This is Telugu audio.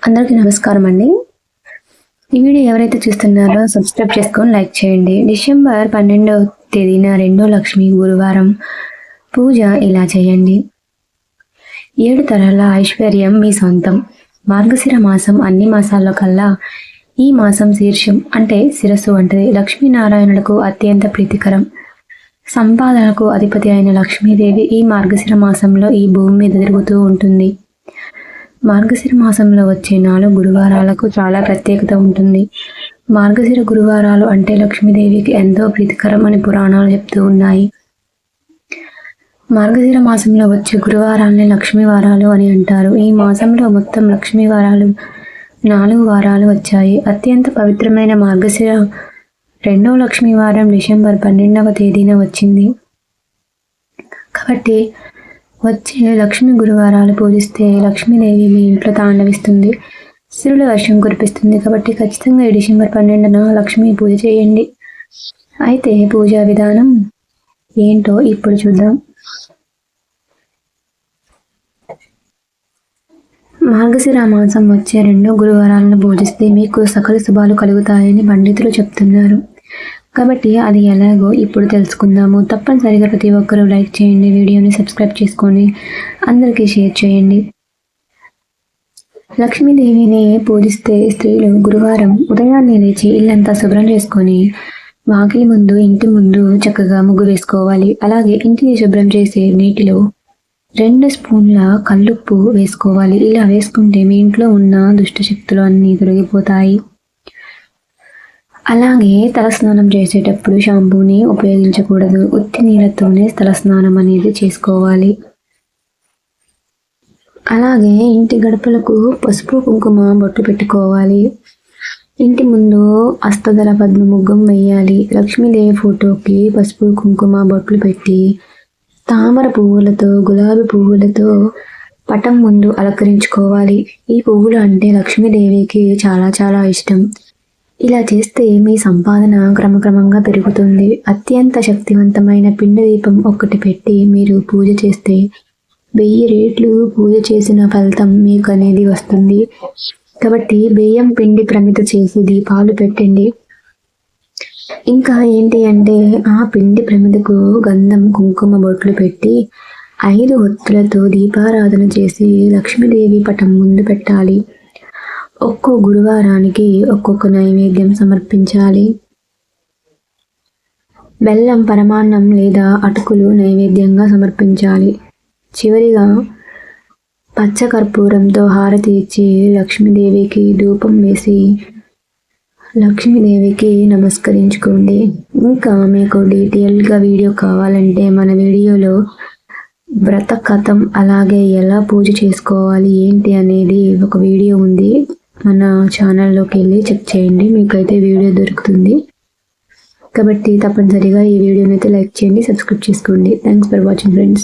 అందరికీ నమస్కారం అండి. ఈ వీడియో ఎవరైతే చూస్తున్నారో సబ్స్క్రైబ్ చేసుకొని లైక్ చేయండి. డిసెంబర్ 12వ తేదీన రెండో లక్ష్మి గురువారం పూజ ఇలా చేయండి. 7 తరాల ఐశ్వర్యం మీ సొంతం. మార్గశిర మాసం అన్ని మాసాల్లో కల్లా ఈ మాసం శీర్షం అంటే శిరస్సు వంటిది. లక్ష్మీనారాయణులకు అత్యంత ప్రీతికరం. సంపాదనకు అధిపతి అయిన లక్ష్మీదేవి ఈ మార్గశిర మాసంలో ఈ భూమి మీద తిరుగుతూ ఉంటుంది. మార్గశిర మాసంలో వచ్చే 4 గురువారాలకు చాలా ప్రత్యేకత ఉంటుంది. మార్గశిర గురువారాలు అంటే లక్ష్మీదేవికి ఎంతో ప్రీతికరం అని పురాణాలు చెప్తూ ఉన్నాయి. మార్గశిర మాసంలో వచ్చే గురువారాలని లక్ష్మీ వారాలు అని అంటారు. ఈ మాసంలో మొత్తం లక్ష్మీ వారాలు 4 వారాలు వచ్చాయి. అత్యంత పవిత్రమైన మార్గశిర రెండవ లక్ష్మీ వారం డిసెంబర్ 12వ తేదీన వచ్చింది. కాబట్టి వచ్చే లక్ష్మీ గురువారాలు పూజిస్తే లక్ష్మీదేవి మీ ఇంట్లో తాండవిస్తుంది, సిరుల వర్షం కురిపిస్తుంది. కాబట్టి ఖచ్చితంగా ఈ డిసెంబర్ 12న లక్ష్మీ పూజ చేయండి. అయితే పూజా విధానం ఏంటో ఇప్పుడు చూద్దాం. మార్గశిర మాసం వచ్చే 2 గురువారాలను పూజిస్తే మీకు సకల శుభాలు కలుగుతాయని పండితులు చెప్తున్నారు. కాబట్టి అది ఎలాగో ఇప్పుడు తెలుసుకుందాము. తప్పనిసరిగా ప్రతి ఒక్కరూ లైక్ చేయండి, వీడియోని సబ్స్క్రైబ్ చేసుకొని అందరికీ షేర్ చేయండి. లక్ష్మీదేవిని పూజిస్తే స్త్రీలు గురువారం ఉదయాన్నే లేచి ఇల్లంతా శుభ్రం చేసుకొని వాకిలి ముందు ఇంటి ముందు చక్కగా ముగ్గు వేసుకోవాలి. అలాగే ఇంటిని శుభ్రం చేసే నీటిలో 2 స్పూన్ల కల్లుప్పు వేసుకోవాలి. ఇలా వేసుకుంటే మీ ఇంట్లో ఉన్న దుష్టశక్తులు అన్నీ తొలగిపోతాయి. అలాగే తలస్నానం చేసేటప్పుడు షాంపూని ఉపయోగించకూడదు. ఉత్తి నీళ్ళతోనే తలస్నానం అనేది చేసుకోవాలి. అలాగే ఇంటి గడపలకు పసుపు కుంకుమ బొట్టు పెట్టుకోవాలి. ఇంటి ముందు అష్టదళ పద్మ ముగ్గం వేయాలి. లక్ష్మీదేవి ఫోటోకి పసుపు కుంకుమ బొట్లు పెట్టి తామర పువ్వులతో గులాబీ పువ్వులతో పటం ముందు అలంకరించుకోవాలి. ఈ పువ్వులు అంటే లక్ష్మీదేవికి చాలా చాలా ఇష్టం. ఇలా చేస్తే మీ సంపాదన క్రమక్రమంగా పెరుగుతుంది. అత్యంత శక్తివంతమైన పిండి దీపం ఒకటి పెట్టి మీరు పూజ చేస్తే 1000 రెట్లు పూజ చేసిన ఫలితం మీకు అనేది వస్తుంది. కాబట్టి బియ్యం పిండి ప్రమిద చేసి దీపాలు పెట్టండి. ఇంకా ఏంటి అంటే ఆ పిండి ప్రమిదకు గంధం కుంకుమ బొట్లు పెట్టి 5 ఒత్తులతో దీపారాధన చేసి లక్ష్మీదేవి పటం ముందు పెట్టాలి. ఒక్కో గురువారానికి ఒక్కొక్క నైవేద్యం సమర్పించాలి. బెల్లం పరమాన్నం లేదా అటుకులు నైవేద్యంగా సమర్పించాలి. చివరిగా పచ్చకర్పూరంతో హారతి ఇచ్చి లక్ష్మీదేవికి ధూపం వేసి లక్ష్మీదేవికి నమస్కరించుకోండి. ఇంకా మీకు డీటెయిల్గా వీడియో కావాలంటే మన వీడియోలో వ్రత కథం అలాగే ఎలా పూజ చేసుకోవాలి ఏంటి అనేది ఒక వీడియో ఉంది. మన ఛానల్లోకి వెళ్ళి చెక్ చేయండి, మీకైతే వీడియో దొరుకుతుంది. కాబట్టి తప్పనిసరిగా ఈ వీడియోని అయితే లైక్ చేయండి, సబ్స్క్రైబ్ చేసుకోండి. Thanks for watching friends.